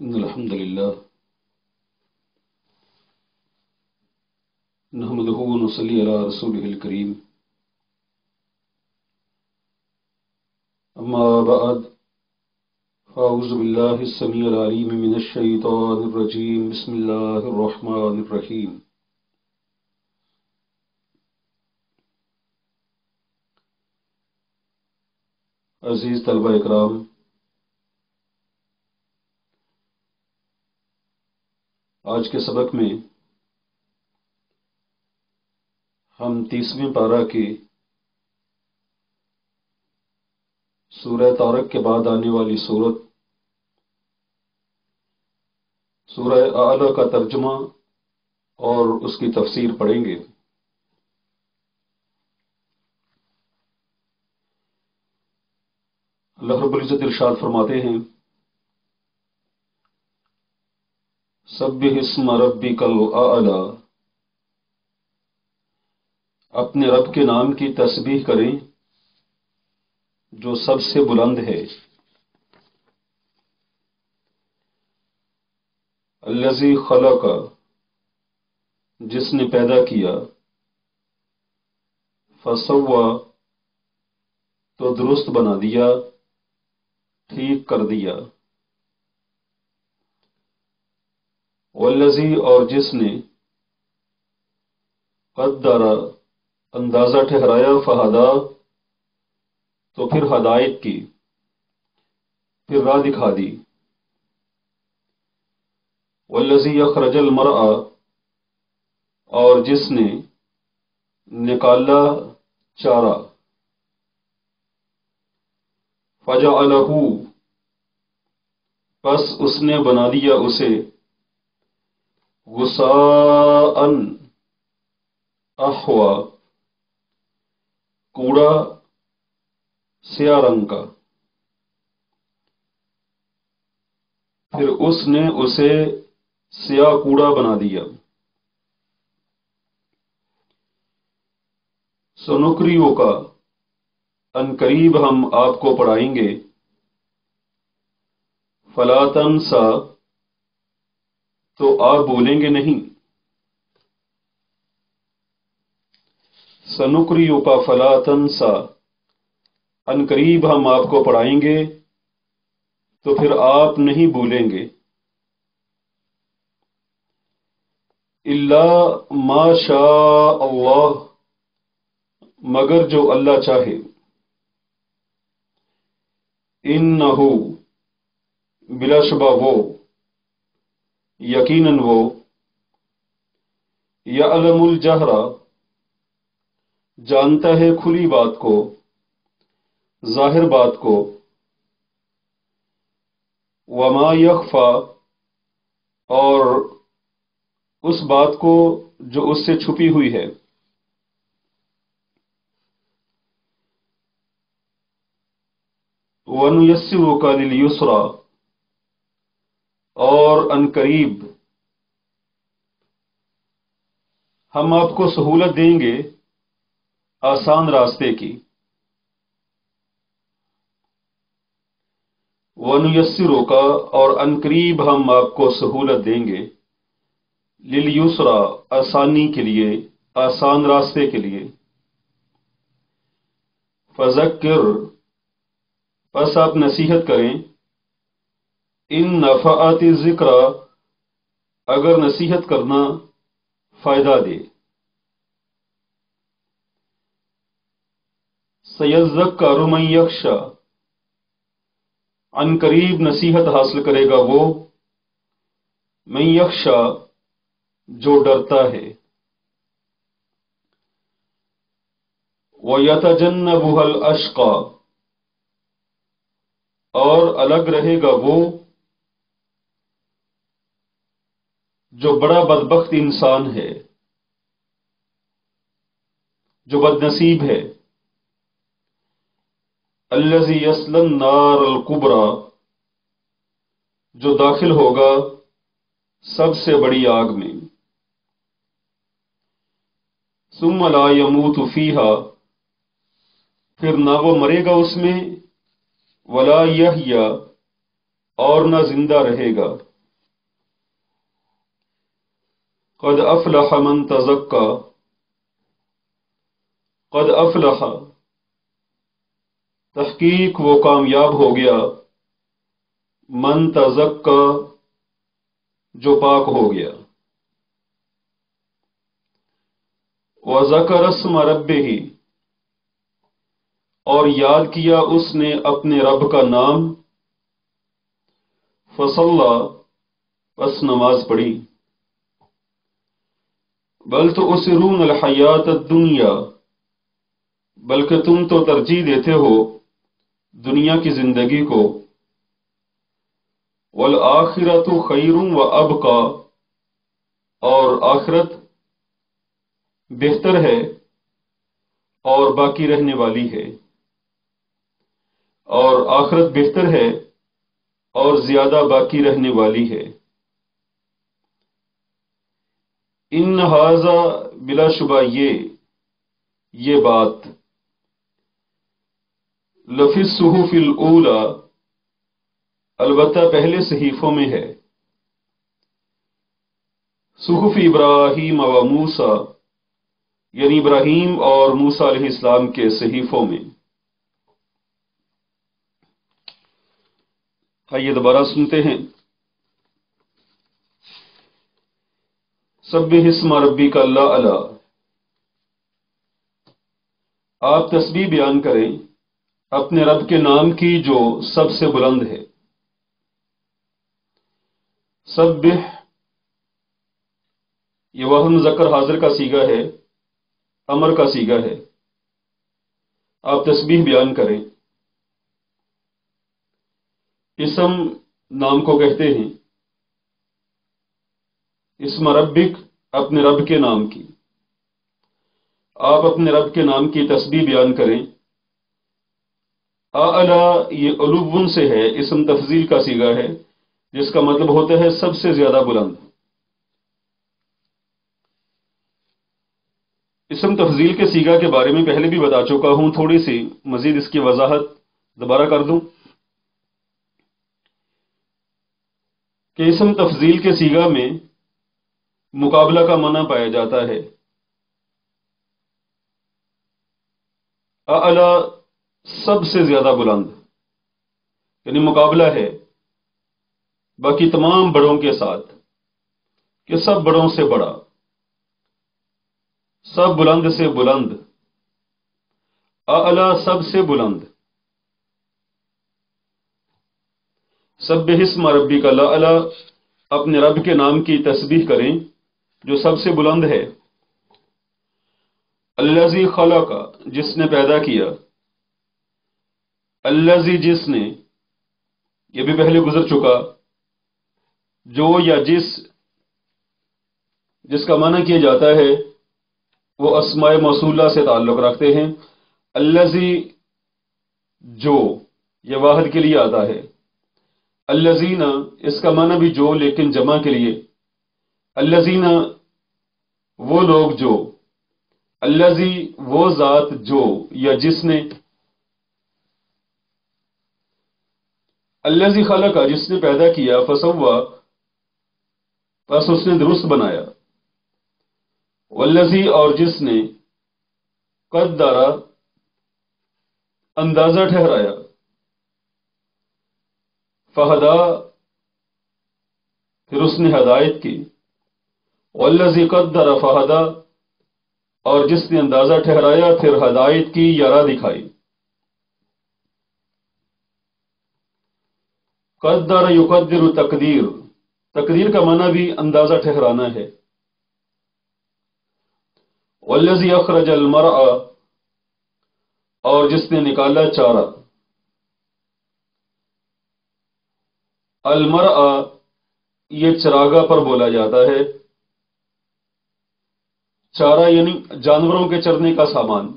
إن الحمد لله نحمده ونصلي على رسوله الكريم. أما بعد، أعوذ بالله السميع العليم من الشيطان الرجيم. بسم الله الرحمن الرحيم. عزیز طلبہ اکرام، آج کے سبق میں ہم 30ویں پارہ کی سورہ طارق کے بعد آنے والی سورہ اعلیٰ کا ترجمہ اور اس کی تفسیر پڑھیں گے. اللہ رب العزت ارشاد فرماتے ہیں: سبح اسم ربک الاعلیٰ، اپنے رب کے نام کی تسبیح کریں جو سب سے بلند ہے. الذی خلق، جس نے پیدا کیا. فسوی، تو درست بنا دیا، ٹھیک کر دیا. والذی، اور جس نے. قدر، اندازہ ٹھہرایا. فہدا، تو پھر ہدایت کی، پھر راہ دکھا دی. والذی اخرج المرعى، اور جس نے نکالا چارہ. فجعلہ، پس اس نے بنا دیا اسے. غثاء احوا، کوڑا سیاہ رنگ کا. پھر اس نے اسے سیاہ کوڑا بنا دیا. سنقریؤک، ان قریب ہم آپ کو پڑھائیں گے. فلا تنسا، تو آپ بھولیں گے نہیں. سنقریؤک فلا تنسا، ان قریب ہم آپ کو پڑھائیں گے تو پھر آپ نہیں بھولیں گے. الا ما شاء اللہ، مگر جو اللہ چاہے. انہ، بلا شبہ وہ. یقیناً وہ. یعلم الجہر، جانتا ہے کھلی بات کو، ظاہر بات کو. وما یخفی، اور اس بات کو جو اس سے چھپی ہوئی ہے. وَنُيَسِّرُكَ لِلْيُسْرَىٰ، اور ان قریب ہم آپ کو سہولت دیں گے آسان راستے کی. وَنُيَسِّرُكَ، اور ان قریب ہم آپ کو سہولت دیں گے. لِلْيُسْرَىٰ، آسانی کے لیے، آسان راستے کے لیے. فَذَكِّرْ، پس آپ نصیحت کریں. ان نفعت الذکریٰ، اگر نصیحت کرنا فائدہ دے. سیذکر من یخشی، ان قریب نصیحت حاصل کرے گا وہ. من یخشی، جو ڈرتا ہے. وَيَتَجَنَّبُهَا الْأَشْقَىٰ، اور الگ رہے گا وہ جو بڑا بدبخت انسان ہے، جو بد نصیب ہے. الذی یصلی النار الکبریٰ، جو داخل ہوگا سب سے بڑی آگ میں. ثم لا یموت فیہا، پھر نہ وہ مرے گا اس میں. ولا یحییٰ، اور نہ زندہ رہے گا. قد افلح من تزکا، قد افلح تحقیق وہ کامیاب ہو گیا، من تزکا جو پاک ہو گیا، وذکر اسم ربہ اور یاد کیا اس نے اپنے رب کا نام، فصلی پس نماز پڑھی، بل تؤثرون الحیات الدنیا بلکہ تم تو ترجیح دیتے ہو دنیا کی زندگی کو، والآخرۃ خیر وابقی اور آخرت بہتر ہے اور باقی رہنے والی ہے، اور آخرت بہتر ہے اور زیادہ باقی رہنے والی ہے۔ ان ھذا بلا شبہ یہ بات، لفی الصحف الاولی البتہ پہلے صحیفوں میں ہے، صحف ابراہیم و موسیٰ یعنی ابراہیم اور موسیٰ علیہ السلام کے صحیفوں میں۔ آئیے دوبارہ سنتے ہیں۔ سبح اسم ربک الاعلی، آپ تسبیح بیان کریں اپنے رب کے نام کی جو سب سے بلند ہے۔ سبح یہ وہم مذکر حاضر کا صیغہ ہے، امر کا صیغہ ہے، آپ تسبیح بیان کریں۔ اسم نام کو کہتے ہیں، اسم ربک اپنے رب کے نام کی، آپ اپنے رب کے نام کی تسبیح بیان کریں۔ اعلی یہ علو سے ہے، اسم تفضیل کا صیغہ ہے جس کا مطلب ہوتا ہے سب سے زیادہ بلند۔ اسم تفضیل کے صیغہ کے بارے میں پہلے بھی بتا چکا ہوں، تھوڑی سی مزید اس کی وضاحت دوبارہ کر دوں کہ اسم تفضیل کے صیغہ میں مقابلہ کا معنی پایا جاتا ہے۔ اعلی سب سے زیادہ بلند، یعنی مقابلہ ہے باقی تمام بڑوں کے ساتھ کہ سب بڑوں سے بڑا، سب بلند سے بلند، اعلی سب سے بلند۔ سبح اسم ربک الاعلی اپنے رب کے نام کی تسبیح کریں جو سب سے بلند ہے۔ الذی خلق جس نے پیدا کیا، الذی جس نے، یہ بھی پہلے گزر چکا، جو یا جس کا معنی کیا جاتا ہے وہ اسماء موصولہ سے تعلق رکھتے ہیں۔ الذی جو یہ واحد کے لیے آتا ہے، الذین اس کا معنی بھی جو لیکن جمع کے لیے، الذین وہ لوگ جو، الذی وہ ذات جو یا جس نے، الذی خلق جس نے پیدا کیا، فسوی پس اس نے درست بنایا، والذی اور جس نے، قدر اندازہ ٹھہرایا، فہدا پھر اس نے ہدایت کی، والذی قدر فہدا اور جس نے اندازہ ٹھہرایا پھر ہدایت کی یا راہ دکھائی۔ قدر یقدر تقدیر، تقدیر کا معنی بھی اندازہ ٹھہرانا ہے۔ والذی اخرج المرعى اور جس نے نکالا چارہ، المرعى یہ چراگاہ پر بولا جاتا ہے، چارہ یعنی جانوروں کے چرنے کا سامان۔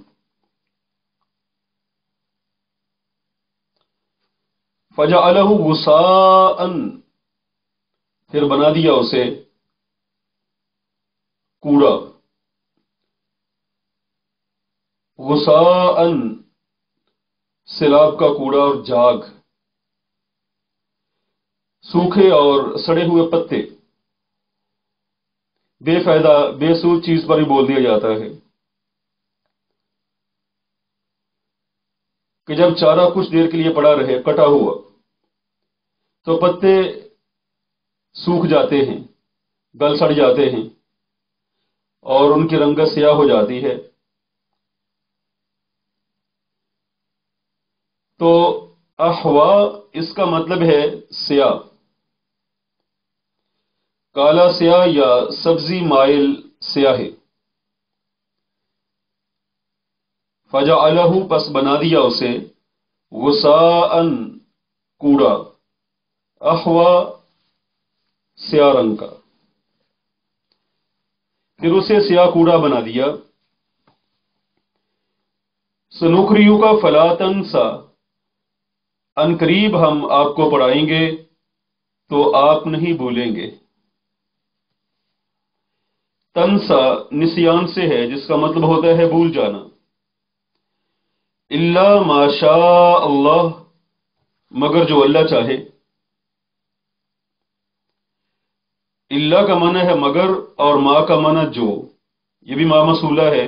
فجعلہ غثاء پھر بنا دیا اسے کوڑا، غثاء سیلاب کا کوڑا اور جاگ، سوکھے اور سڑے ہوئے پتے، بے فائدہ بے سود چیز پر ہی بول دیا جاتا ہے کہ جب چارہ کچھ دیر کے لیے پڑا رہے کٹا ہوا تو پتے سوکھ جاتے ہیں، گل سڑ جاتے ہیں اور ان کی رنگت سیاہ ہو جاتی ہے. تو احوا اس کا مطلب ہے سیاہ، کالا سیاہ یا سبزی مائل سیاہ ہے. فجعلہ پس بنا دیا اسے غثاءً کوڑا، احوا سیاہ رنگ کا، پھر اسے سیاہ کوڑا بنا دیا. سنخریو کا فلا تنسا، ان قریب ہم آپ کو پڑھائیں گے تو آپ نہیں بھولیں گے. تنسا نسیان سے ہے جس کا مطلب ہوتا ہے بھول جانا. الا ما شاء اللہ، مگر جو اللہ چاہے. اللہ کا معنی ہے مگر اور ما کا معنی جو، یہ بھی ما موصولہ ہے.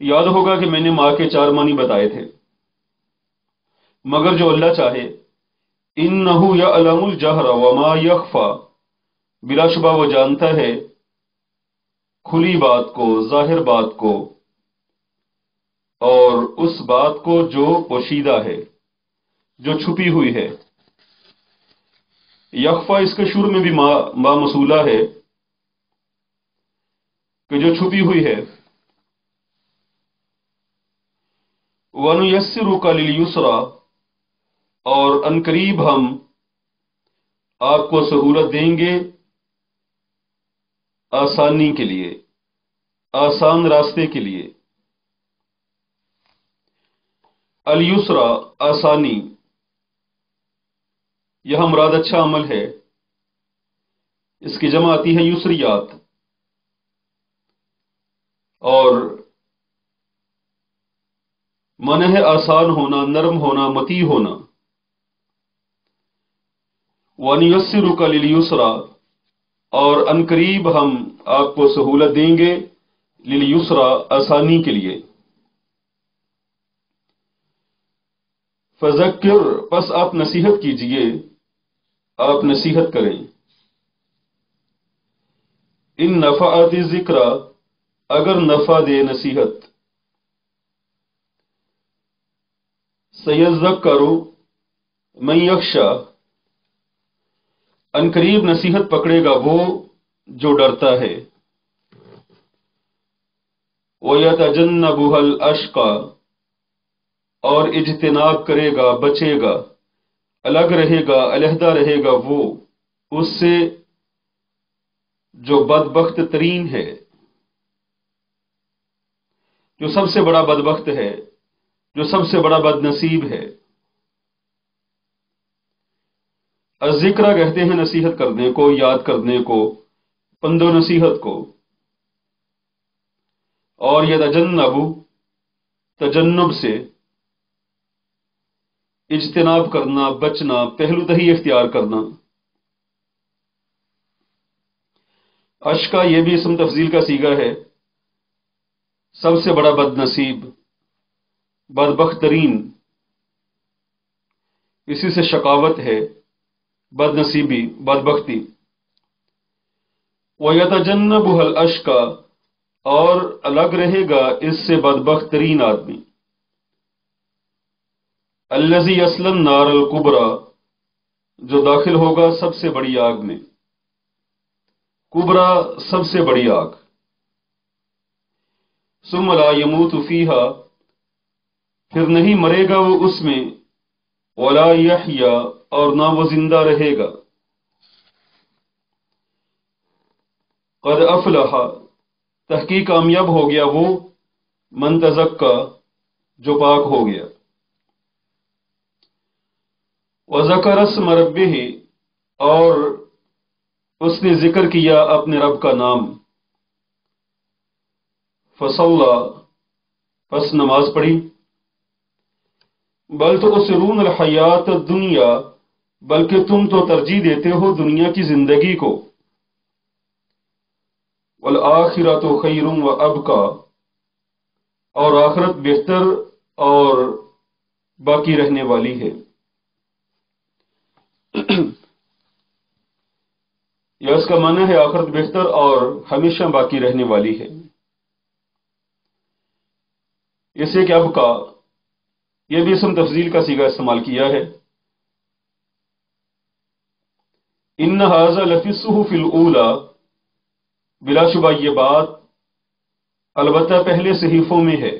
یاد ہوگا کہ میں نے ما کے 4 معنی بتائے تھے. مگر جو اللہ چاہے، انہ یعلم الجہر وما یخفی، بلا شبہ وہ جانتا ہے کھلی بات کو، ظاہر بات کو، اور اس بات کو جو پوشیدہ ہے، جو چھپی ہوئی ہے. یخفا اس کے شروع میں بھی ما موصولہ ہے کہ جو چھپی ہوئی ہے. وَنُيَسِّرُكَ لِلْيُسْرَىٰ، اور عنقریب ہم آپ کو سہولت دیں گے آسانی کے لیے، آسان راستے کے لیے. الیسرا آسانی، یہاں مراد اچھا عمل ہے، اس کی جمع آتی ہے یسریات، اور معنی ہے آسان ہونا، نرم ہونا، متی ہونا. وَنُيَسِّرُكَ لِلْيُسْرَىٰ، اور عنقریب ہم آپ کو سہولت دیں گے لِلْيُسْرَىٰ آسانی کے لیے. فذکر پس آپ نصیحت کیجئے، آپ نصیحت کریں. ان نفعت الذکریٰ، اگر نفع دے نصیحت. سیذکر من یخشی، عنقریب نصیحت پکڑے گا وہ جو ڈرتا ہے. وَيَتَجَنَّبُهَا الْأَشْقَىٰ، اور اجتناب کرے گا، بچے گا، الگ رہے گا، علیحدہ رہے گا وہ اس سے جو بدبخت ترین ہے، جو سب سے بڑا بدبخت ہے، جو سب سے بڑا بد نصیب ہے. الذکر کہتے ہیں نصیحت کرنے کو، یاد کرنے کو، پند و نصیحت کو. اور یتجنب تجنب سے، اجتناب کرنا، بچنا، پہلو دہی اختیار کرنا. اشقا یہ بھی اسم تفضیل کا صیغہ ہے، سب سے بڑا بد نصیب، بدبخت ترین، اسی سے شقاوت ہے، بد نصیبی، بدبختی. وَيَتَجَنَّبُهَا الْأَشْقَىٰ، اور الگ رہے گا اس سے بدبخت ترین آدمی. الَّذِي يَصْلَى النَّارَ الْكُبْرىٰ، جو داخل ہوگا سب سے بڑی آگ میں. کبرا سب سے بڑی آگ. ثُمَّ لَا يَمُوتُ فِيهَا، پھر نہیں مرے گا وہ اس میں. وَلَا يَحْيَىٰ، اور نہ وہ زندہ رہے گا. قد افلح، تحقیق کامیاب ہو گیا وہ، من تزکا، جو پاک ہو گیا. وذکر اسم ربہ، اور اس نے ذکر کیا اپنے رب کا نام. فصلی، پس نماز پڑھی. بل تؤثرون الحیات الدنیا، بلکہ تم تو ترجیح دیتے ہو دنیا کی زندگی کو. والآخرۃ خیر و ابقا، اور آخرت بہتر اور باقی رہنے والی ہے. یا اس کا معنی ہے آخرت بہتر اور ہمیشہ باقی رہنے والی ہے. اسے کہ ابقا، یہ بھی اسم تفضیل کا صیغہ استعمال کیا ہے. ان ھذا لفی الصحف الاولی، بلا شبہ یہ بات البتہ پہلے صحیفوں میں ہے،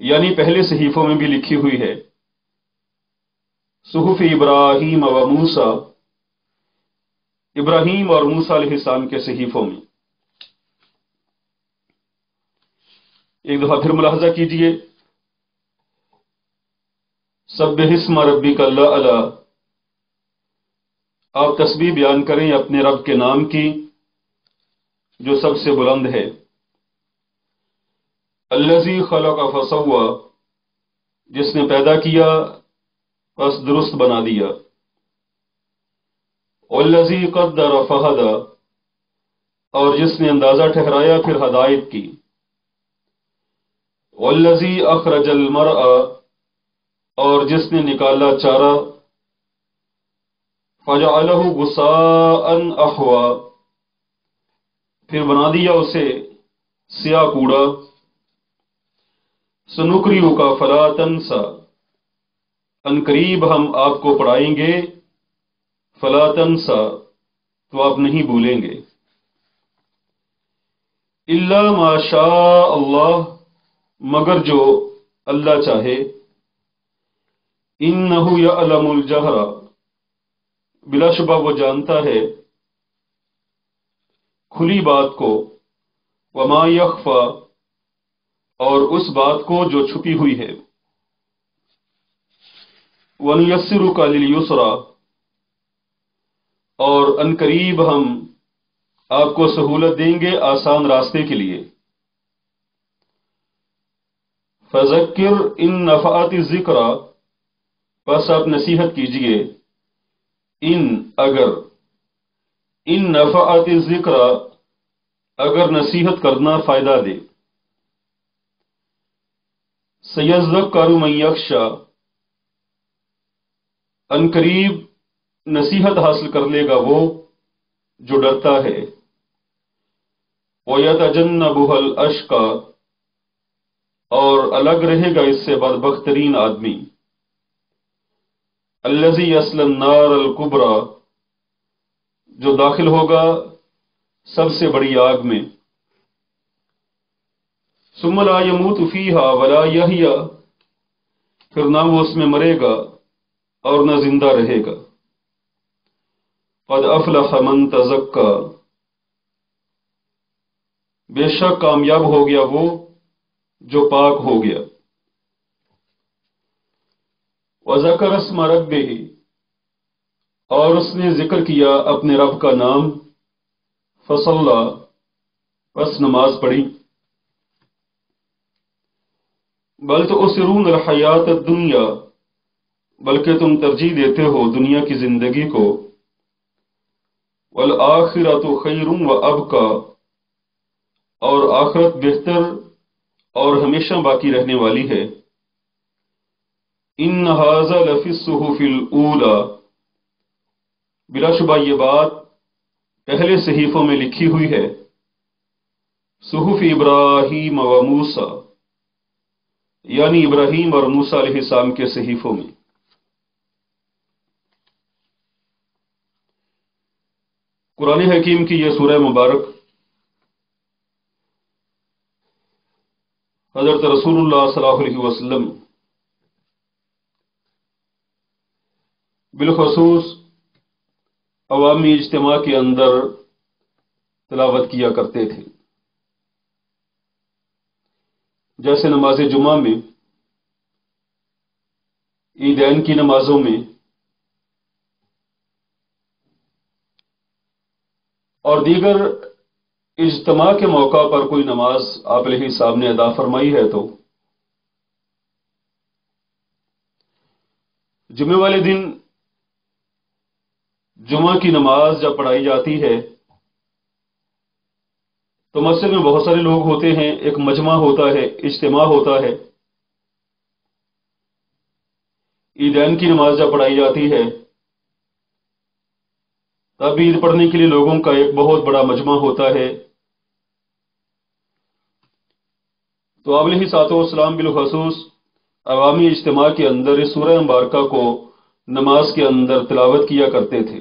یعنی پہلے صحیفوں میں بھی لکھی ہوئی ہے. صحف ابراہیم و موسیٰ، ابراہیم اور موسیٰ علیہ السلام کے صحیفوں میں. ایک دفعہ پھر ملاحظہ کیجئے، سبح اسم ربک الاعلی، آپ تسبیح بیان کریں اپنے رب کے نام کی جو سب سے بلند ہے. الذی خلق فسوی، جس نے پیدا کیا بس درست بنا دیا. والذی قدر فہدی، اور جس نے اندازہ ٹھہرایا پھر ہدایت کی. والذی اخرج المرعى، اور جس نے نکالا چارہ. فجعلہ غثاء احوا، پھر بنا دیا اسے سیاہ کوڑا. سنقرئک فلا تنسى، ان قریب ہم آپ کو پڑھائیں گے. فلا تنسى، تو آپ نہیں بھولیں گے. الا ما شاء اللہ، مگر جو اللہ چاہے. انہ یعلم الجہر، بلا شبہ وہ جانتا ہے کھلی بات کو. وما یخفی، اور اس بات کو جو چھپی ہوئی ہے. ونیسرک للیسری، اور ان قریب ہم آپ کو سہولت دیں گے آسان راستے کے لیے. فذکر ان نفعت الذکری، پس آپ نصیحت کیجئے. ان نفعت الذکری، اگر نصیحت کرنا فائدہ دے. سیذکر من یخشی، ان قریب نصیحت حاصل کر لے گا وہ جو ڈرتا ہے. وَيَتَجَنَّبُهَا الْأَشْقَى، اور الگ رہے گا اس سے بدبخت ترین آدمی. الَّذِي يَصْلَى النَّارَ الْكُبْرَى، جو داخل ہوگا سب سے بڑی آگ میں. ثُمَّ لَا يَمُوتُ فِيهَا وَلَا يَحْيَىٰ، پھر نہ وہ اس میں مرے گا اور نہ زندہ رہے گا. قد افلح من تزکا، بے شک کامیاب ہو گیا وہ جو پاک ہو گیا. وذکر اسم ربہ، اور اس نے ذکر کیا اپنے رب کا نام. فصلی، پس نماز پڑھی. بل تؤثرون الحیات الدنیا، بلکہ تم ترجیح دیتے ہو دنیا کی زندگی کو. والآخرۃ خیر و ابقا، اور آخرت بہتر اور ہمیشہ باقی رہنے والی ہے. ان ھذا لفی الصحف الاولی، بلا شبہ یہ بات پہلے صحیفوں میں لکھی ہوئی ہے. صحف ابراہیم و موسیٰ، یعنی ابراہیم اور موسیٰ علیہ السلام کے صحیفوں میں. قرآن حکیم کی یہ سورہ مبارک حضرت رسول اللہ صلی اللہ علیہ وسلم بالخصوص عوامی اجتماع کے اندر تلاوت کیا کرتے تھے، جیسے نماز جمعہ میں، عیدین کی نمازوں میں، اور دیگر اجتماع کے موقع پر کوئی نماز آپ علیہ السلام نے ادا فرمائی ہے تو جمعے والے دن جمعہ کی نماز جب پڑھائی جاتی ہے تو مسجد میں بہت سارے لوگ ہوتے ہیں، ایک مجمع ہوتا ہے، اجتماع ہوتا ہے، عیدین کی نماز جب پڑھائی جاتی ہے تب عید پڑھنے کے لیے لوگوں کا ایک بہت بڑا مجمع ہوتا ہے۔ تو آپ علیہ الصلوۃ والسلام بالخصوص عوامی اجتماع کے اندر اس سورہ مبارکہ کو نماز کے اندر تلاوت کیا کرتے تھے۔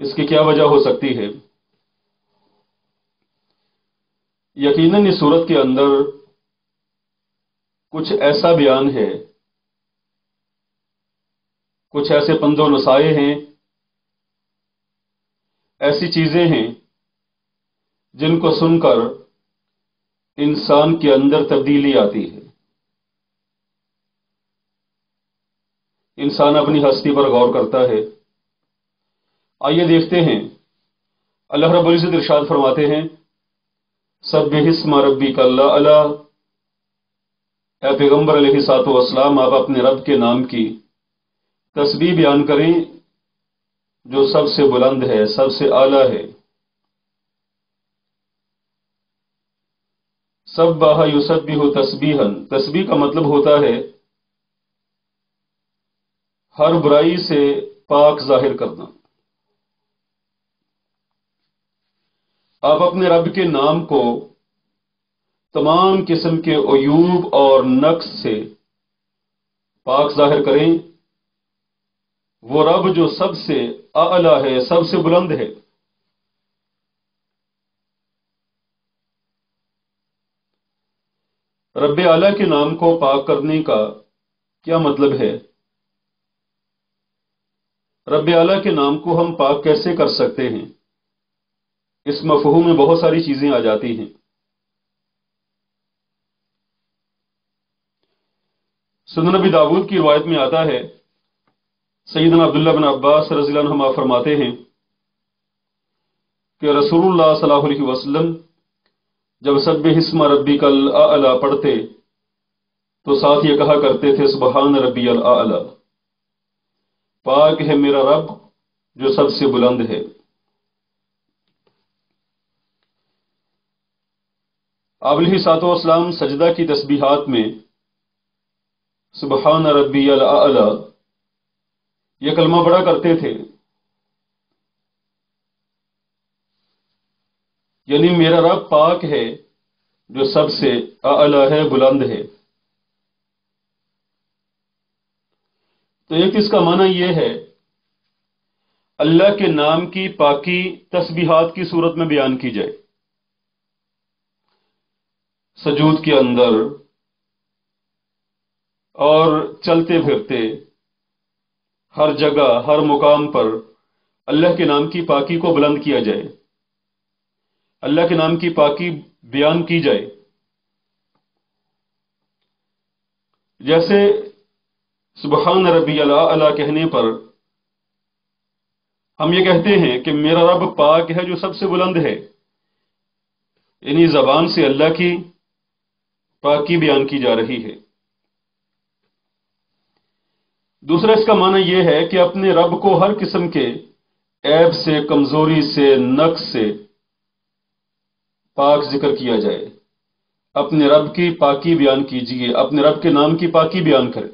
اس کی کیا وجہ ہو سکتی ہے؟ یقیناً اس سورت کے اندر کچھ ایسا بیان ہے، کچھ ایسے پند و نصائح ہیں، ایسی چیزیں ہیں جن کو سن کر انسان کے اندر تبدیلی آتی ہے، انسان اپنی ہستی پر غور کرتا ہے۔ آئیے دیکھتے ہیں، اللہ رب العزت ارشاد فرماتے ہیں، سبح اسم ربک الاعلی، اے پیغمبر علیہ الصلوۃ والسلام آپ اپنے رب کے نام کی تسبیح بیان کریں جو سب سے بلند ہے، سب سے اعلیٰ ہے۔ سبح یسبح تسبیحا، تسبیح کا مطلب ہوتا ہے ہر برائی سے پاک ظاہر کرنا۔ آپ اپنے رب کے نام کو تمام قسم کے عیوب اور نقص سے پاک ظاہر کریں، وہ رب جو سب سے اعلیٰ ہے، سب سے بلند ہے۔ رب اعلیٰ کے نام کو پاک کرنے کا کیا مطلب ہے؟ رب اعلیٰ کے نام کو ہم پاک کیسے کر سکتے ہیں؟ اس مفہوم میں بہت ساری چیزیں آ جاتی ہیں۔ سنن نبی داود کی روایت میں آتا ہے، سیدنا عبداللہ بن عباس رضی اللہ عنہما فرماتے ہیں کہ رسول اللہ صلی اللہ علیہ وسلم جب سبح اسم ربک الاعلی پڑھتے تو ساتھ یہ کہا کرتے تھے، سبحان ربی الاعلی، پاک ہے میرا رب جو سب سے بلند ہے۔ آپ علیہ الصلوۃ والسلام سجدہ کی تسبیحات میں سبحان ربی الاعلی یہ کلمہ پڑھا کرتے تھے، یعنی میرا رب پاک ہے جو سب سے اعلی ہے، بلند ہے۔ تو ایک اس کا معنی یہ ہے اللہ کے نام کی پاکی تسبیحات کی صورت میں بیان کی جائے، سجود کے اندر اور چلتے پھرتے ہر جگہ ہر مقام پر اللہ کے نام کی پاکی کو بلند کیا جائے، اللہ کے نام کی پاکی بیان کی جائے۔ جیسے سبحان ربی الاعلی کہنے پر ہم یہ کہتے ہیں کہ میرا رب پاک ہے جو سب سے بلند ہے، یعنی زبان سے اللہ کی پاکی بیان کی جا رہی ہے۔ دوسرا اس کا معنی یہ ہے کہ اپنے رب کو ہر قسم کے عیب سے، کمزوری سے، نقص سے پاک ذکر کیا جائے، اپنے رب کی پاکی بیان کیجیے، اپنے رب کے نام کی پاکی بیان کریں۔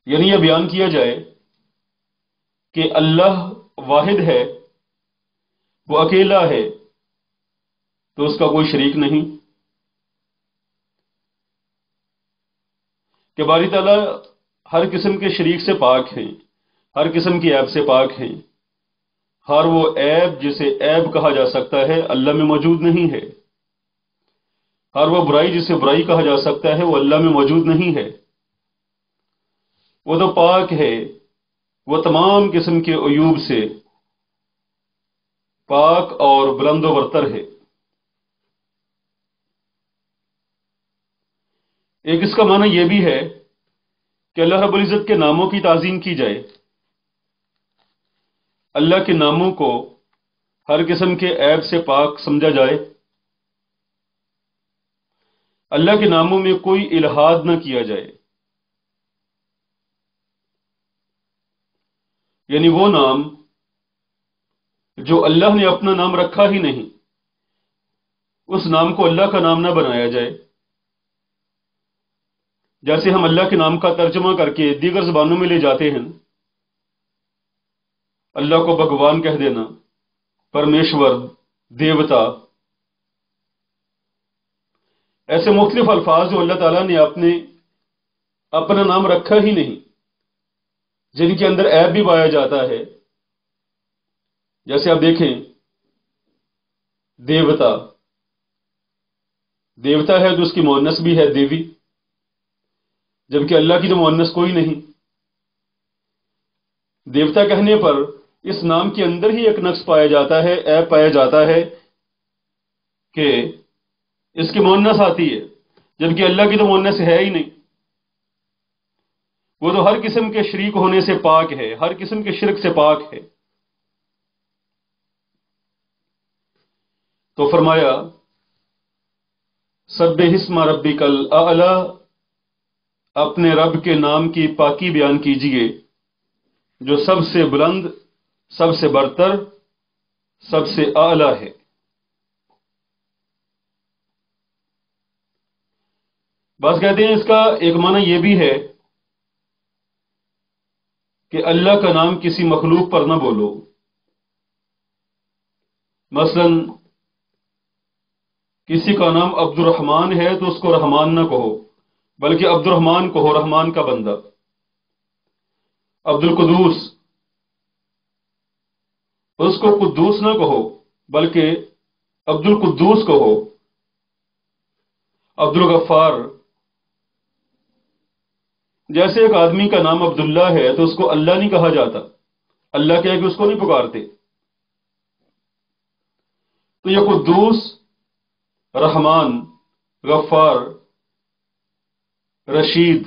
یعنی یہ بیان کیا جائے کہ اللہ واحد ہے، وہ اکیلا ہے، تو اس کا کوئی شریک نہیں، کہ باری تعالیٰ ہر قسم کے شریک سے پاک ہیں، ہر قسم کی عیب سے پاک ہیں۔ ہر وہ عیب جسے عیب کہا جا سکتا ہے اللہ میں موجود نہیں ہے، ہر وہ برائی جسے برائی کہا جا سکتا ہے وہ اللہ میں موجود نہیں ہے۔ وہ تو پاک ہے، وہ تمام قسم کے عیوب سے پاک اور بلند و برتر ہے۔ ایک اس کا معنی یہ بھی ہے کہ اللہ رب العزت کے ناموں کی تعظیم کی جائے، اللہ کے ناموں کو ہر قسم کے عیب سے پاک سمجھا جائے، اللہ کے ناموں میں کوئی الحاد نہ کیا جائے۔ یعنی وہ نام جو اللہ نے اپنا نام رکھا ہی نہیں، اس نام کو اللہ کا نام نہ بنایا جائے۔ جیسے ہم اللہ کے نام کا ترجمہ کر کے دیگر زبانوں میں لے جاتے ہیں، اللہ کو بھگوان کہہ دینا، پرمیشور، دیوتا، ایسے مختلف الفاظ جو اللہ تعالیٰ نے اپنا نام رکھا ہی نہیں، جن کے اندر عیب بھی پایا جاتا ہے۔ جیسے آپ دیکھیں، دیوتا، دیوتا ہے تو اس کی مؤنث بھی ہے دیوی، جبکہ اللہ کی تو مؤنث کوئی نہیں۔ دیوتا کہنے پر اس نام کے اندر ہی ایک نقص پایا جاتا ہے، عیب پایا جاتا ہے کہ اس کی مؤنث آتی ہے، جبکہ اللہ کی تو مؤنث ہے ہی نہیں۔ وہ تو ہر قسم کے شریک ہونے سے پاک ہے، ہر قسم کے شرک سے پاک ہے۔ تو فرمایا سبح اسم ربک الاعلی، اپنے رب کے نام کی پاکی بیان کیجئے جو سب سے بلند، سب سے برتر، سب سے اعلی ہے۔ بعض کہتے ہیں اس کا ایک معنی یہ بھی ہے کہ اللہ کا نام کسی مخلوق پر نہ بولو۔ مثلا کسی کا نام عبد الرحمن ہے تو اس کو رحمان نہ کہو، بلکہ عبد الرحمن کہو، رحمان کا بندہ۔ عبد القدوس، اس کو قدوس نہ کہو بلکہ عبد القدوس کہو۔ عبد الغفار، جیسے ایک آدمی کا نام عبداللہ ہے تو اس کو اللہ نہیں کہا جاتا، اللہ کہہ کے اس کو نہیں پکارتے۔ تو یہ قدوس، رحمان، غفار، رشید،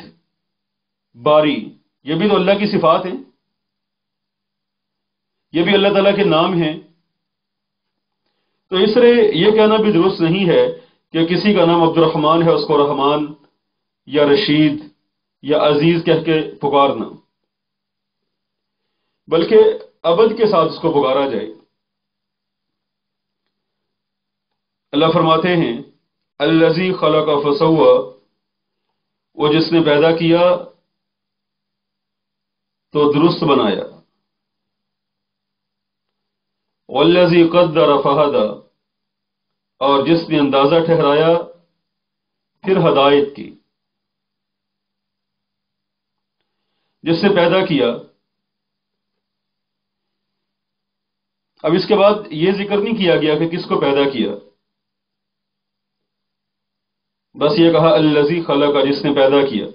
باری، یہ بھی تو اللہ کی صفات ہیں، یہ بھی اللہ تعالیٰ کے نام ہیں۔ تو اس لیے یہ کہنا بھی درست نہیں ہے کہ کسی کا نام عبد الرحمن ہے اس کو رحمان یا رشید یا عزیز کہہ کے پکارنا، بلکہ ابد کے ساتھ اس کو پکارا جائے۔ اللہ فرماتے ہیں الذی خلق فسوی، وہ جس نے پیدا کیا تو درست بنایا، والذی قدر فہدی، اور جس نے اندازہ ٹھہرایا پھر ہدایت کی۔ جس نے پیدا کیا، اب اس کے بعد یہ ذکر نہیں کیا گیا کہ کس کو پیدا کیا، بس یہ کہا الذی خلق، جس نے پیدا کیا،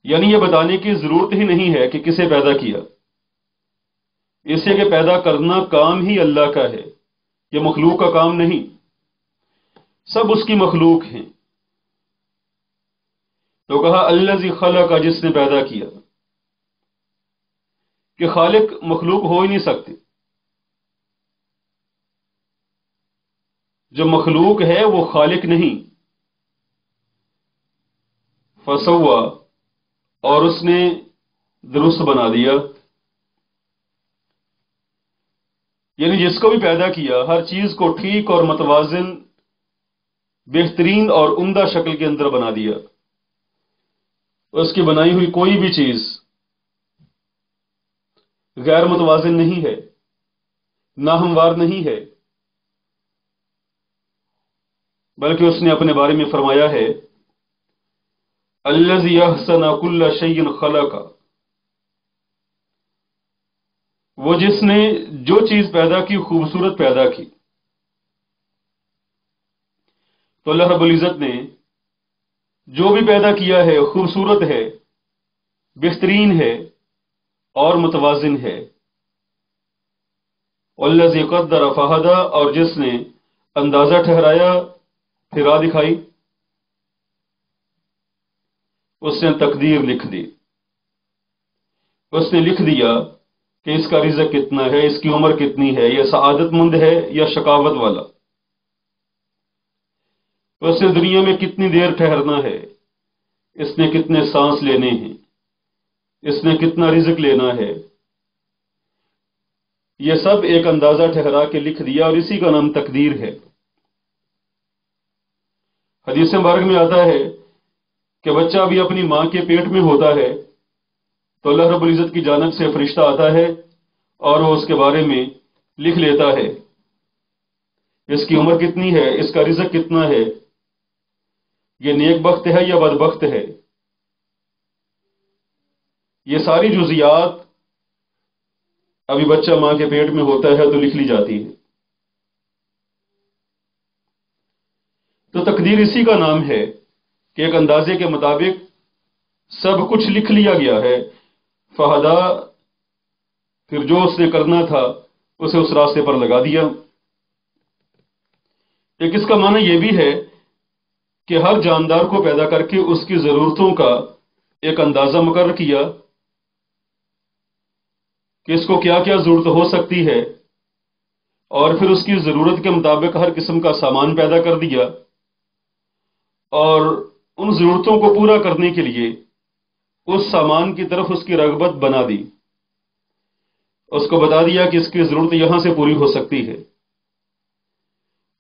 یعنی یہ بتانے کی ضرورت ہی نہیں ہے کہ کسے پیدا کیا، اس سے کہ پیدا کرنا کام ہی اللہ کا ہے، یہ مخلوق کا کام نہیں، سب اس کی مخلوق ہیں۔ تو کہا الذی خلق، جس نے پیدا کیا، کہ خالق مخلوق ہو ہی نہیں سکتے، جو مخلوق ہے وہ خالق نہیں۔ فسوی، اور اس نے درست بنا دیا، یعنی جس کو بھی پیدا کیا ہر چیز کو ٹھیک اور متوازن، بہترین اور عمدہ شکل کے اندر بنا دیا۔ اس کی بنائی ہوئی کوئی بھی چیز غیر متوازن نہیں ہے، ناہموار نہیں ہے، بلکہ اس نے اپنے بارے میں فرمایا ہے الذی احسن کل شیء خلق، وہ جس نے جو چیز پیدا کی خوبصورت پیدا کی۔ تو اللہ رب العزت نے جو بھی پیدا کیا ہے خوبصورت ہے، بہترین ہے اور متوازن ہے۔ والذی قدر فہدی، اور جس نے اندازہ ٹھہرایا پھر راہ دکھائی، اس نے تقدیر لکھ دی، اس نے لکھ دیا کہ اس کا رزق کتنا ہے، اس کی عمر کتنی ہے، یہ سعادت مند ہے یا شقاوت والا، اس نے دنیا میں کتنی دیر ٹھہرنا ہے، اس نے کتنے سانس لینے ہیں، اس نے کتنا رزق لینا ہے، یہ سب ایک اندازہ ٹھہرا کے لکھ دیا، اور اسی کا نام تقدیر ہے۔ حدیث مبارک میں آتا ہے کہ بچہ ابھی اپنی ماں کے پیٹ میں ہوتا ہے تو اللہ رب العزت کی جانب سے فرشتہ آتا ہے اور وہ اس کے بارے میں لکھ لیتا ہے، اس کی عمر کتنی ہے، اس کا رزق کتنا ہے، یہ نیک بخت ہے یا بدبخت ہے۔ یہ ساری جزیات ابھی بچہ ماں کے پیٹ میں ہوتا ہے تو لکھ لی جاتی ہے۔ تو تقدیر اسی کا نام ہے کہ ایک اندازے کے مطابق سب کچھ لکھ لیا گیا ہے۔ فہدا، پھر جو اس نے کرنا تھا اسے اس راستے پر لگا دیا۔ ایک اس کا معنی یہ بھی ہے کہ ہر جاندار کو پیدا کر کے اس کی ضرورتوں کا ایک اندازہ مقرر کیا کہ اس کو کیا کیا ضرورت ہو سکتی ہے، اور پھر اس کی ضرورت کے مطابق ہر قسم کا سامان پیدا کر دیا، اور ان ضرورتوں کو پورا کرنے کے لیے اس سامان کی طرف اس کی رغبت بنا دی، اس کو بتا دیا کہ اس کی ضرورت یہاں سے پوری ہو سکتی ہے،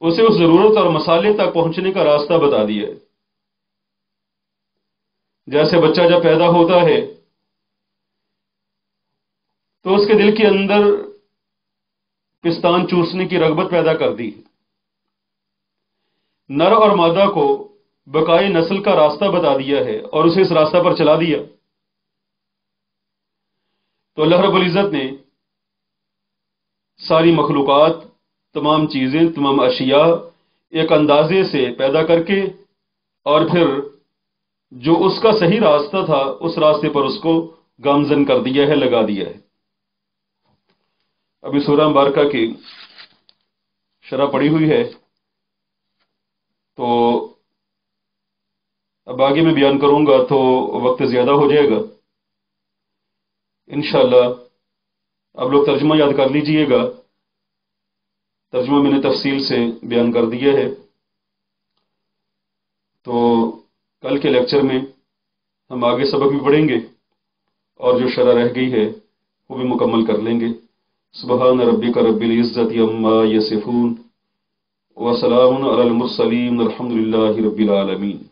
اسے اس ضرورت اور مسالے تک پہنچنے کا راستہ بتا دیا۔ جیسے بچہ جب پیدا ہوتا ہے تو اس کے دل کے اندر پستان چوسنے کی رغبت پیدا کر دی، نر اور مادہ کو بقائے نسل کا راستہ بتا دیا ہے اور اسے اس راستہ پر چلا دیا۔ تو اللہ رب العزت نے ساری مخلوقات، تمام چیزیں، تمام اشیاء ایک اندازے سے پیدا کر کے، اور پھر جو اس کا صحیح راستہ تھا اس راستے پر اس کو گامزن کر دیا ہے، لگا دیا ہے۔ ابھی سورہ مبارکہ کی شرح پڑی ہوئی ہے، تو اب آگے میں بیان کروں گا تو وقت زیادہ ہو جائے گا۔ انشاءاللہ اب لوگ ترجمہ یاد کر لیجئے گا، ترجمہ میں نے تفصیل سے بیان کر دیا ہے، تو کل کے لیکچر میں ہم آگے سبق بھی پڑھیں گے اور جو شرح رہ گئی ہے وہ بھی مکمل کر لیں گے۔ سبحان ربک رب العزت عما یصفون وسلام علی المرسلین الحمد للہ رب العالمین۔